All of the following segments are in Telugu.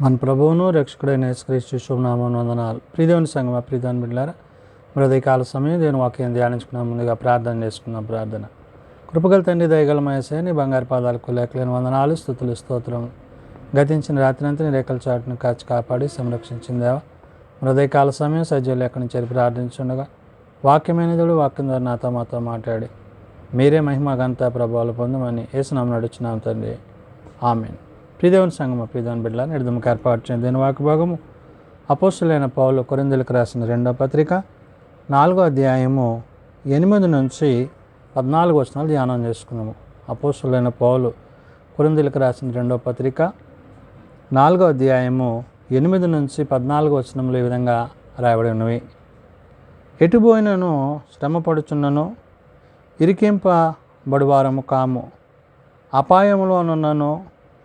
మన ప్రభువును రక్షకుడైన యేసుక్రీస్తు శుభనామమున వందనాలు. ప్రియదేవుని సంగమా, ప్రియదేవుని బిడ్డలారా, కాల సమయం దేవుని వాక్యం ధ్యానించుకున్న ముందుగా ప్రార్థన చేసుకున్నాం. ప్రార్థన. కృపగల తండ్రి, దయగల మహేశయ్య, నీ బంగారు పాదాలకు లేఖలేని వందనాలు, స్తుతులు, స్తోత్రం. గతించిన రాత్రి నీ రేఖల చాటును కాచి కాపాడి సంరక్షించిందేవా. కాల సమయం సజ్జలు ఎక్కడి నుంచి ప్రార్థించుండగా వాక్యమైన దేవుడు వాక్యం ద్వారా నాతో మాతో మాట్లాడి మీరే మహిమ ఘనత ప్రభావాలు పొందమని యేసునామమున నడుచున్నాం తండ్రి. ఆమేన్. ప్రియదేవుని సంగమ, ప్రియదేవుని బిడ్డల నిర్దమకు ఏర్పాటు చేయని దేని వాక్య భాగము అపోస్తులైన పౌలు కొరింథీయులకు రాసిన 2వ పత్రిక 4వ అధ్యాయము 8 నుంచి 14 వచనాలు ధ్యానం చేసుకున్నాము. అపోస్తులైన పౌలు కొరింథీయులకు రాసిన 2వ పత్రిక 4వ అధ్యాయము 8 నుంచి 14 వచనములు ఈ విధంగా రాయబడి ఉన్నవి. ఎటుపోయినను శ్రమపడుచున్నను, ఇరికింపబడువారము కాము, అపాయములోనున్నను,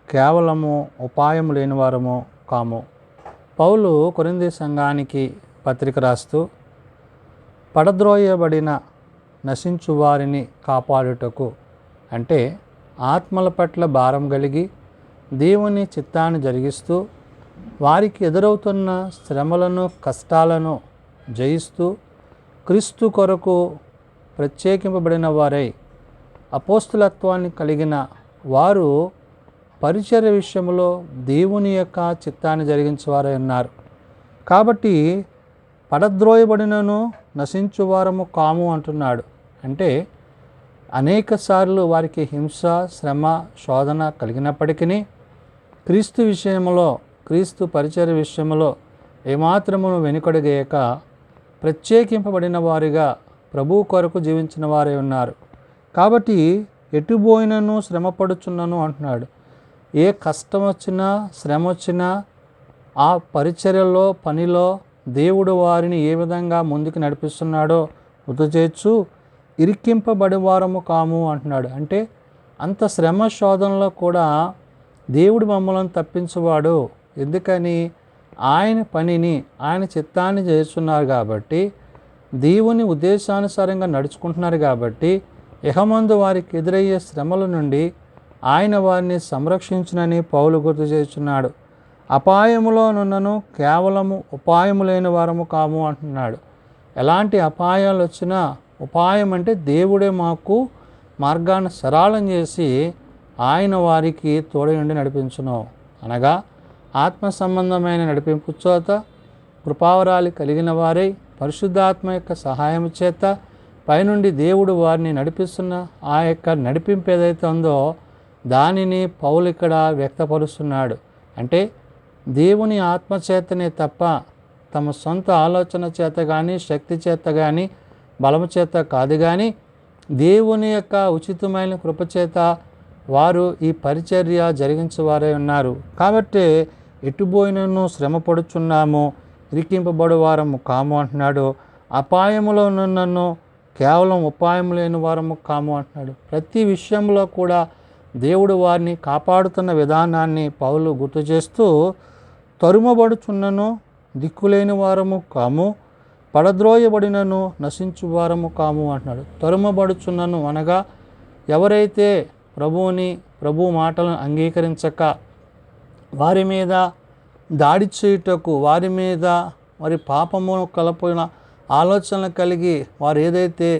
కేవలము ఉపాయం లేని వారము కాము. పౌలు కొరింథీ సంఘానికి పత్రిక రాస్తూ పడద్రోయబడిన నశించు వారిని కాపాడుటకు, అంటే ఆత్మల పట్ల భారం కలిగి దేవుని చిత్తాన్ని జరిగిస్తూ వారికి ఎదురవుతున్న శ్రమలను కష్టాలను జయిస్తూ క్రీస్తు కొరకు ప్రత్యేకింపబడిన వారై అపోస్తులత్వాన్ని కలిగిన వారు పరిచర్య విషయంలో దేవుని యొక్క చిత్తాన్ని జరిగించేవారై ఉన్నారు. కాబట్టి పడద్రోయబడినను నశించువారము కాము అంటున్నాడు. అంటే అనేక సార్లు వారికి హింస, శ్రమ, శోధన కలిగినప్పటికీ క్రీస్తు విషయంలో, క్రీస్తు పరిచర్య విషయంలో ఏమాత్రమును వెనుకడుగేయక ప్రత్యేకింపబడిన వారిగా ప్రభువు కొరకు జీవించిన వారే ఉన్నారు. కాబట్టి ఎటుపోయినను శ్రమపడుచున్నను అంటున్నాడు. ఏ కష్టం వచ్చినా, శ్రమ వచ్చినా ఆ పరిచర్యలో, పనిలో దేవుడు వారిని ఏ విధంగా ముందుకు నడిపిస్తున్నాడో గుర్తు చేయొచ్చు. ఇరికింపబడి వారము కాము అంటున్నాడు. అంటే అంత శ్రమ శోధనలో కూడా దేవుడు మమ్మల్ని తప్పించువాడు. ఎందుకని? ఆయన పనిని, ఆయన చిత్తాన్ని చేస్తున్నారు కాబట్టి, దేవుని ఉద్దేశానుసారంగా నడుచుకుంటున్నారు కాబట్టి ఇహమందు వారికి ఎదురయ్యే శ్రమల నుండి ఆయన వారిని సంరక్షించునని పౌలు గుర్తు చేస్తున్నాడు. అపాయములోనున్నను, కేవలము ఉపాయము లేని వారము కాము అంటున్నాడు. ఎలాంటి అపాయాలు వచ్చినా, ఉపాయం అంటే దేవుడే మాకు మార్గాన్ని సరళం చేసి ఆయన వారికి తోడయుండి నడిపించును. అనగా ఆత్మ సంబంధమైన నడిపింపు చోత కృపావరాలు కలిగిన వారై పరిశుద్ధాత్మ యొక్క సహాయం చేత పైనుండి దేవుడు వారిని నడిపిస్తున్న ఆ యొక్క నడిపింపు ఏదైతే ఉందో దానిని పౌలు ఇక్కడ వ్యక్తపరుస్తున్నాడు. అంటే దేవుని ఆత్మచేతనే తప్ప తమ సొంత ఆలోచన చేత కానీ, శక్తి చేత కానీ, బలము చేత కాదు కానీ దేవుని యొక్క ఉచితమైన కృపచేత వారు ఈ పరిచర్య జరిగించేవారే ఉన్నారు. కాబట్టి ఎటుపోయినను శ్రమపడుచున్నాము, ఇరికింపబడు వారము కాము అంటున్నాడు. అపాయములో నన్ను కేవలం ఉపాయం లేని వారము కాము అంటున్నాడు. ప్రతి విషయంలో కూడా దేవుడు వారిని కాపాడుతున్న విధానాన్ని పౌలు గుర్తు చేస్తూ తరుమబడుచున్నను, దిక్కులేని వారము కాము, పడద్రోయబడినను నశించు వారము కాము అంటున్నాడు. తరుమబడుచున్నను అనగా ఎవరైతే ప్రభు మాటలను అంగీకరించక వారి మీద దాడి చేయుటకు, వారి మీద వారి పాపము కలపోయిన ఆలోచనలు కలిగి వారు ఏదైతే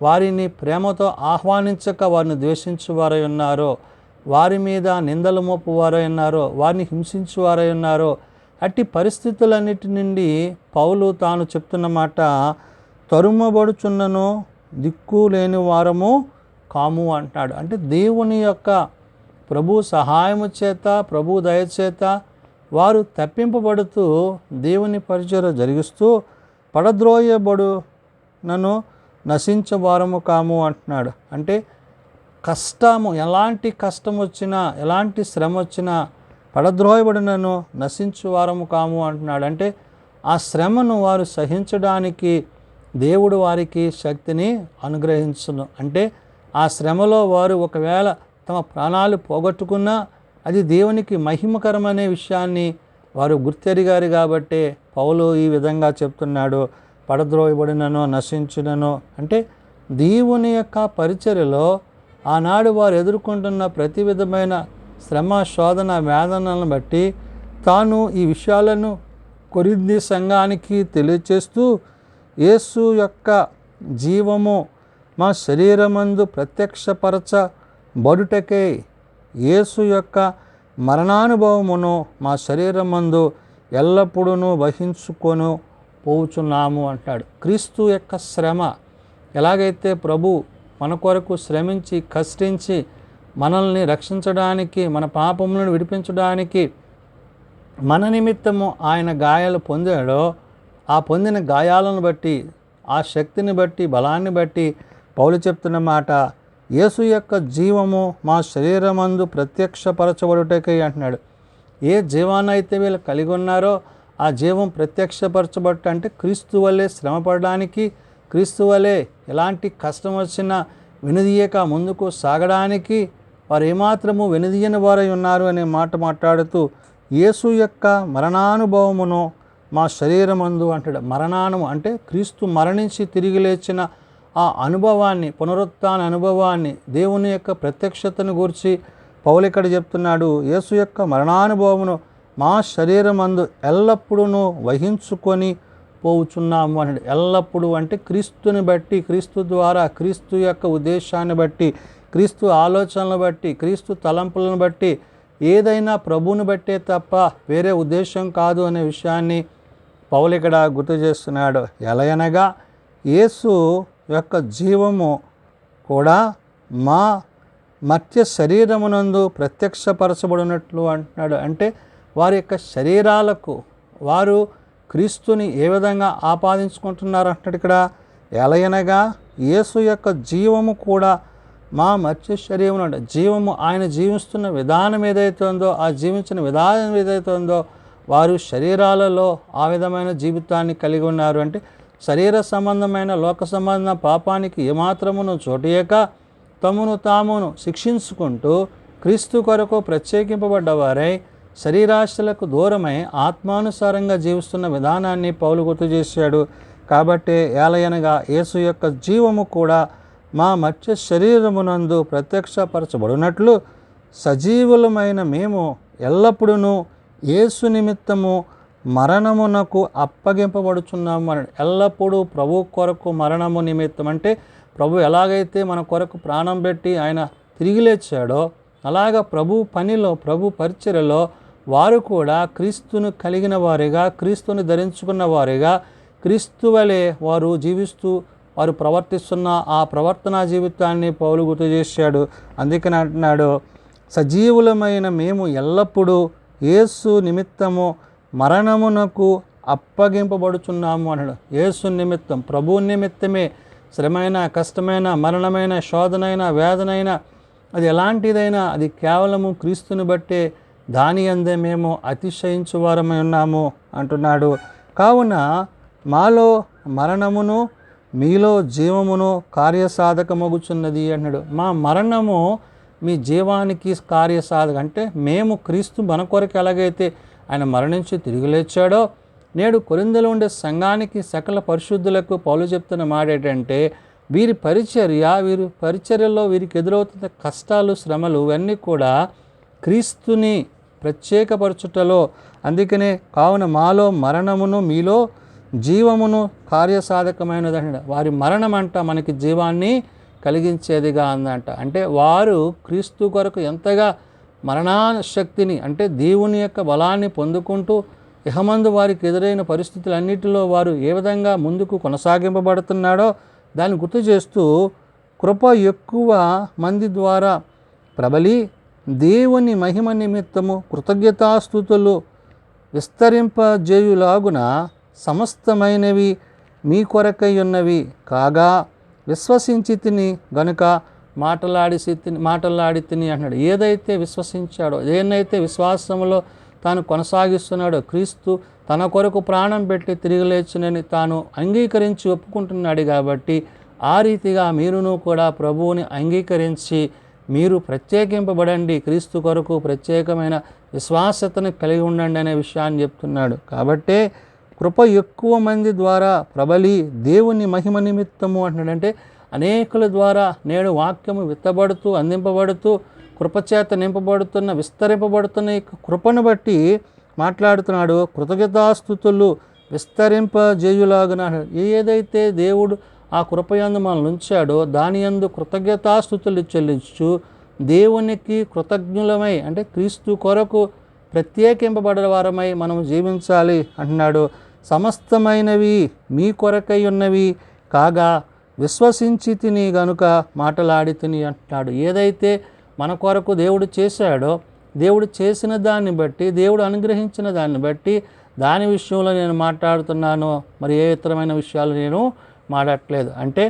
వారిని ప్రేమతో ఆహ్వానించక వారిని ద్వేషించువారై ఉన్నారో, వారి మీద నిందలు మోపువారై ఉన్నారో, వారిని హింసించువారై ఉన్నారో, అట్టి పరిస్థితులన్నిటి నుండి పౌలు తాను చెప్తున్న మాట తరుమబడుచున్నను, దిక్కు లేని వారము కాము అంటాడు. అంటే దేవుని యొక్క ప్రభు సహాయము చేత, ప్రభు దయచేత వారు తప్పింపబడుతూ దేవుని పరిచర్య జరిగిస్తూ పడద్రోయబడునను నశించవారము కాము అంటున్నాడు. అంటే కష్టము, ఎలాంటి కష్టం వచ్చినా, ఎలాంటి శ్రమ వచ్చినా పడద్రోయబడినను నశించువారము కాము అంటున్నాడు. అంటే ఆ శ్రమను వారు సహించడానికి దేవుడు వారికి శక్తిని అనుగ్రహించును. అంటే ఆ శ్రమలో వారు ఒకవేళ తమ ప్రాణాలు పోగొట్టుకున్నా అది దేవునికి మహిమకరమనే విషయాన్ని వారు గుర్తెరిగారు. కాబట్టి పౌలు ఈ విధంగా చెప్తున్నాడు, పడద్రోయబడినను నశించునను. అంటే దేవుని యొక్క పరిచర్యలో ఆనాడు వారు ఎదుర్కొంటున్న ప్రతి విధమైన శ్రమ, శోధన, వేదనలను బట్టి తాను ఈ విషయాలను కొరింథీ సంఘానికి తెలియచేస్తూ యేసు యొక్క జీవము మా శరీరమందు ప్రత్యక్షపరచబడుటకై యేసు యొక్క మరణానుభవమును మా శరీరమందు ఎల్లప్పుడూ వహించుకొని పోవుచున్నాము అంటాడు. క్రీస్తు యొక్క శ్రమ ఎలాగైతే ప్రభు మన కొరకు శ్రమించి కష్టించి మనల్ని రక్షించడానికి, మన పాపములను విడిపించడానికి మన నిమిత్తము ఆయన గాయాలు పొందాడో, ఆ పొందిన గాయాలను బట్టి, ఆ శక్తిని బట్టి, బలాన్ని బట్టి పౌలు చెప్తున్న మాట, యేసు యొక్క జీవము మా శరీరమందు ప్రత్యక్షపరచబడుటకై అంటున్నాడు. ఏ జీవాన్నైతే వీళ్ళు కలిగి ఉన్నారో ఆ జీవం ప్రత్యక్షపరచబట్ట అంటే క్రీస్తు వలె శ్రమపడడానికి, క్రీస్తు వలె ఎలాంటి కష్టం వచ్చినా వెనుదీయక ముందుకు సాగడానికి వారు ఏమాత్రము వెనుదీయని వారై ఉన్నారు అనే మాట మాట్లాడుతూ యేసు యొక్క మరణానుభవమును మా శరీరమందు అంటాడు. మరణాను అంటే క్రీస్తు మరణించి తిరిగి లేచిన ఆ అనుభవాన్ని, పునరుత్థాన అనుభవాన్ని, దేవుని యొక్క ప్రత్యక్షతను గురించి పౌలు ఇక్కడ చెప్తున్నాడు. యేసు యొక్క మరణానుభవమును మా శరీరమందు ఎల్లప్పుడూ వహించుకొని పోవుచున్నాము అన్నాడు. ఎల్లప్పుడూ అంటే క్రీస్తుని బట్టి, క్రీస్తు ద్వారా, క్రీస్తు యొక్క ఉద్దేశాన్ని బట్టి, క్రీస్తు ఆలోచనలను బట్టి, క్రీస్తు తలంపులను బట్టి, ఏదైనా ప్రభువుని బట్టే తప్ప వేరే ఉద్దేశం కాదు అనే విషయాన్ని పౌలు ఇక్కడ గుర్తు చేస్తున్నాడు. ఎలయనగా యేసు యొక్క జీవము కూడా మా మధ్య శరీరమునందు ప్రత్యక్షపరచబడినట్లు అంటున్నాడు. అంటే వారి యొక్క శరీరాలకు వారు క్రీస్తుని ఏ విధంగా ఆపాదించుకుంటున్నారు అంటున్నాడు ఇక్కడ. ఎలయనగా యేసు యొక్క జీవము కూడా మా మధ్య శరీరం అంటే జీవము, ఆయన జీవిస్తున్న విధానం ఏదైతే ఉందో, ఆ జీవించిన విధానం ఏదైతే ఉందో వారు శరీరాలలో ఆ విధమైన జీవితాన్ని కలిగి ఉన్నారు. అంటే శరీర సంబంధమైన లోక సంబంధ పాపానికి ఏమాత్రమును చోటియక తమను తామును శిక్షించుకుంటూ క్రీస్తు కొరకు ప్రత్యేకింపబడ్డవారై శరీరాశలకు దూరమై ఆత్మానుసారంగా జీవిస్తున్న విధానాన్ని పౌలు గుర్తు చేశాడు. కాబట్టి ఏలయనగా యేసు యొక్క జీవము కూడా మా మధ్య శరీరమునందు ప్రత్యక్షపరచబడినట్లు సజీవులమైన మేము ఎల్లప్పుడూ యేసు నిమిత్తము మరణమునకు అప్పగింపబడుచున్నాము అని. ఎల్లప్పుడూ ప్రభు కొరకు మరణము నిమిత్తం అంటే ప్రభు ఎలాగైతే మన కొరకు ప్రాణం పెట్టి ఆయన తిరిగి లేచాడో అలాగ ప్రభు పనిలో, ప్రభు పరిచర్యలో వారు కూడా క్రీస్తును కలిగిన వారిగా, క్రీస్తుని ధరించుకున్న వారిగా, క్రీస్తు వలె వారు జీవిస్తూ వారు ప్రవర్తిస్తున్న ఆ ప్రవర్తనా జీవితాన్ని పౌలు గుర్తు చేశాడు. అందుకని అంటున్నాడు, సజీవులమైన మేము ఎల్లప్పుడూ యేసు నిమిత్తము మరణమునకు అప్పగింపబడుచున్నాము అన్నాడు. యేసు నిమిత్తం, ప్రభు నిమిత్తమే శ్రమైన, కష్టమైన, మరణమైన, శోధనైన, వేదనైన, అది ఎలాంటిదైనా అది కేవలము క్రీస్తుని బట్టే దాని అందే మేము అతిశయించువారమై ఉన్నాము అంటున్నాడు. కావున మాలో మరణమును మీలో జీవమును కార్యసాధకమగుచున్నది అన్నాడు. మా మరణము మీ జీవానికి కార్యసాధక అంటే మేము క్రీస్తు మన కొరకు ఎలాగైతే ఆయన మరణించి తిరిగి లేచాడో నేడు కొరింథీలో ఉండే సంఘానికి సకల పరిశుద్ధులకు పౌలు చెప్తున్న మాట ఏంటంటే వీరి పరిచర్యలో వీరికి ఎదురవుతున్న కష్టాలు, శ్రమలు ఇవన్నీ కూడా క్రీస్తుని ప్రత్యేకపరచుటలో. అందుకనే కావున మాలో మరణమును మీలో జీవమును కార్యసాధకమైనదంట. వారి మరణం అంట మనకి జీవాన్ని కలిగించేదిగా అందంట. అంటే వారు క్రీస్తు కొరకు ఎంతగా మరణాశక్తిని అంటే దేవుని యొక్క బలాన్ని పొందుకుంటూ ఇహమందు వారికి ఎదురైన పరిస్థితులన్నిటిలో వారు ఏ విధంగా ముందుకు కొనసాగింపబడుతున్నాడో దాన్ని గుర్తు చేస్తూ కృప ఎక్కువ మంది ద్వారా ప్రబలి దేవుని మహిమ నిమిత్తము కృతజ్ఞతాస్తుతులు విస్తరింపజేయులాగున సమస్తమైనవి మీ కొరకై ఉన్నవి కాగా విశ్వసించి తిని గనుక మాటలాడి తిని అంటున్నాడు. ఏదైతే విశ్వసించాడో, దేన్నైతే విశ్వాసంలో తాను కొనసాగిస్తున్నాడో, క్రీస్తు తన కొరకు ప్రాణం పెట్టి తిరిగి లేచునని తాను అంగీకరించి ఒప్పుకుంటున్నాడు. కాబట్టి ఆ రీతిగా మీరును కూడా ప్రభువుని అంగీకరించి మీరు ప్రత్యేకింపబడండి, క్రీస్తు కొరకు ప్రత్యేకమైన విశ్వాసతను కలిగి ఉండండి అనే విషయాన్ని చెప్తున్నాడు. కాబట్టే కృప ఎక్కువ మంది ద్వారా ప్రబలి దేవుని మహిమ నిమిత్తము అంటున్నాడు. అంటే అనేకుల ద్వారా నేడు వాక్యము విత్తబడుతూ, అందింపబడుతూ, కృపచేత నింపబడుతున్న, విస్తరింపబడుతున్న ఈ కృపను బట్టి మాట్లాడుతున్నాడు. కృతజ్ఞతాస్తుతులు విస్తరింపజేయులాగున ఏదైతే దేవుడు ఆ కృపయందు మనల్ని ఉంచాడో దాని యందు కృతజ్ఞతాస్తుతులు చెల్లించు దేవునికి కృతజ్ఞులమై, అంటే క్రీస్తు కొరకు ప్రత్యేకింపబడిన వారమై మనం జీవించాలి అంటున్నాడు. సమస్తమైనవి మీ కొరకై ఉన్నవి కాగా విశ్వసించి తిని గనుక మాటలాడి తిని అంటున్నాడు. ఏదైతే మన కొరకు దేవుడు చేశాడో, దేవుడు చేసిన దాన్ని బట్టి, దేవుడు అనుగ్రహించిన దాన్ని బట్టి దాని విషయంలో నేను మాట్లాడుతున్నాను. మరి ఏ ఇతరమైన విషయాలు నేను మాట్లాడట్లేదు. అంటే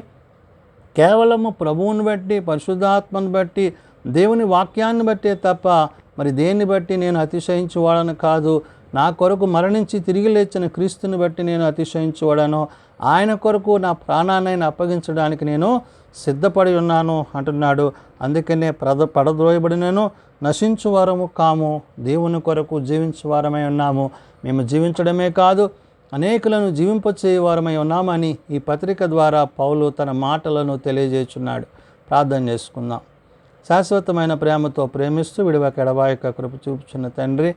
కేవలము ప్రభువుని బట్టి, పరిశుద్ధాత్మను బట్టి, దేవుని వాక్యాన్ని బట్టే తప్ప మరి దేన్ని బట్టి నేను అతిశయించువాడను కాదు. నా కొరకు మరణించి తిరిగి లేచిన క్రీస్తుని బట్టి నేను అతిశయించువాడను. ఆయన కొరకు నా ప్రాణాన్ని అప్పగించడానికి నేను సిద్ధపడి ఉన్నాను అంటున్నాడు. అందుకనే పడద్రోయబడినను నశించు వారము కాము, దేవుని కొరకు జీవించు వారమై ఉన్నాము. మేము జీవించడమే కాదు, అనేకులను జీవింపచేయవారమై ఉన్నామని ఈ పత్రిక ద్వారా పౌలు తన మాటలను తెలియజేస్తున్నాడు. ప్రార్థన చేసుకుందాం. శాశ్వతమైన ప్రేమతో ప్రేమిస్తూ విడివక ఎడబాయక కృప చూపుచున్న తండ్రి,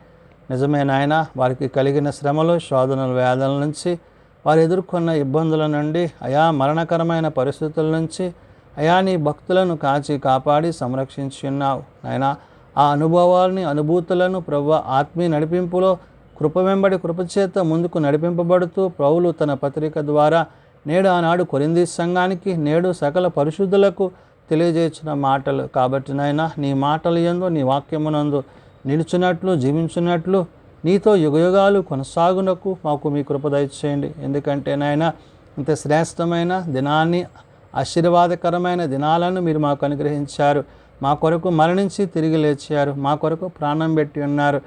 నిజమైన ఆయన వారికి కలిగిన శ్రమలు, శోధనల, వేదనల నుంచి, వారు ఎదుర్కొన్న ఇబ్బందుల నుండి, అయా మరణకరమైన పరిస్థితుల నుంచి అయా నీ భక్తులను కాచి కాపాడి సంరక్షించి ఉన్నావు నాయనా. ఆ అనుభవాలని, అనుభూతులను ప్రభువా ఆత్మీయ నడిపింపులో కృప వెంబడి కృపచేత ముందుకు నడిపింపబడుతూ పౌలు తన పత్రిక ద్వారా నేడు ఆనాడు కొరింథీ సంఘానికి, నేడు సకల పరిశుద్ధులకు తెలియజేసిన మాటలు కాబట్టి నాయనా, నీ మాటల యందు, నీ వాక్యమునందు నిలుచున్నట్లు, జీవించున్నట్లు, నీతో యుగయుగాలు కొనసాగునకు మాకు మీ కృప దయచేయండి. ఎందుకంటే నాయన ఇంత శ్రేష్టమైన దినాన్ని, ఆశీర్వాదకరమైన దినాలను మీరు మాకు అనుగ్రహించారు. మా కొరకు మరణించి తిరిగి లేచారు. మా కొరకు ప్రాణం పెట్టి ఉన్నారు.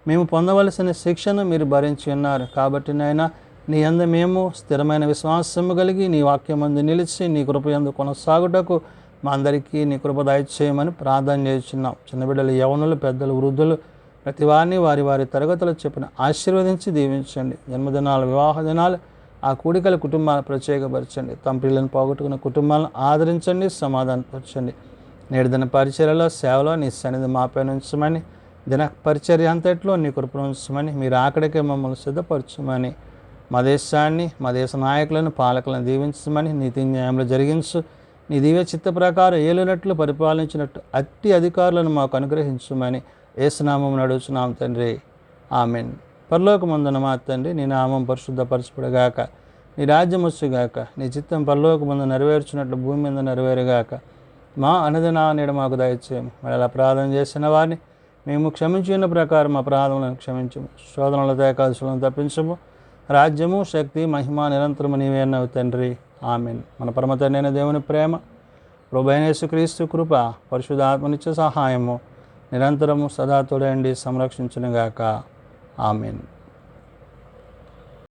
మేము పొందవలసిన శిక్షను మీరు భరించి ఉన్నారు. కాబట్టి నాయన నీ యందు మేము స్థిరమైన విశ్వాసము కలిగి నీ వాక్యమందు నిలిచి నీ కృప యందు కొనసాగుటకు మా అందరికీ నీ కృప దయచేయమని ప్రార్థన చేస్తున్నాం. చిన్నబిడ్డలు, యవనులు, పెద్దలు, వృద్ధులు ప్రతి వారిని వారి వారి తరగతులు చెప్పిన ఆశీర్వదించి దీవించండి. జన్మదినాలు, వివాహ దినాలు, ఆ కూడికల కుటుంబాలను ప్రత్యేకపరచండి. తమ పిల్లలను పోగొట్టుకున్న కుటుంబాలను ఆదరించండి, సమాధానపరచండి. నేడు దిన పరిచర్యలో, సేవలో నీ సన్నిధి మాపై ఉంచమని, దిన పరిచర్య అంతట్లో నీ కృపను ఉంచమని, మీరు ఆకడికే మమ్మల్ని సిద్ధపరచమని, మా దేశాన్ని, మా దేశ నాయకులను, పాలకులను దీవించమని, నీతి న్యాయంలో జరిగించు. నీ దివ్య చిత్త ప్రకారం ఏలునట్లు, పరిపాలించినట్టు అట్టి అధికారులను మాకు అనుగ్రహించమని యేసునామం నడుచున్నాం తండ్రి. ఆమెన్. పరలోకమందున మా తండ్రి, నీ నామం పరిశుద్ధపరచబడుగాక, నీ రాజ్యం వచ్చుగాక, నీ చిత్తం పరలోకమందు నెరవేర్చినట్లు భూమి మీద నెరవేరుగాక. మా అనుదిన నేడు మాకు దయచేయము. మళ్ళీ అపరాధం చేసిన వారిని మేము క్షమించిన ప్రకారం అపరాధములను క్షమించము. శోధనలతో ఏకాదశులను తప్పించము. రాజ్యము, శక్తి, మహిమ నిరంతరము నీవే అన్నావు తండ్రి. ఆమెన్. మన పరమ తండ్రి అయిన దేవుని ప్రేమ, ప్రభువైన యేసుక్రీస్తు కృప, పరిశుద్ధాత్మనిత్య సహాయము నిరంతరము సదా తోడండి సంరక్షించునుగాక. ఆమెన్.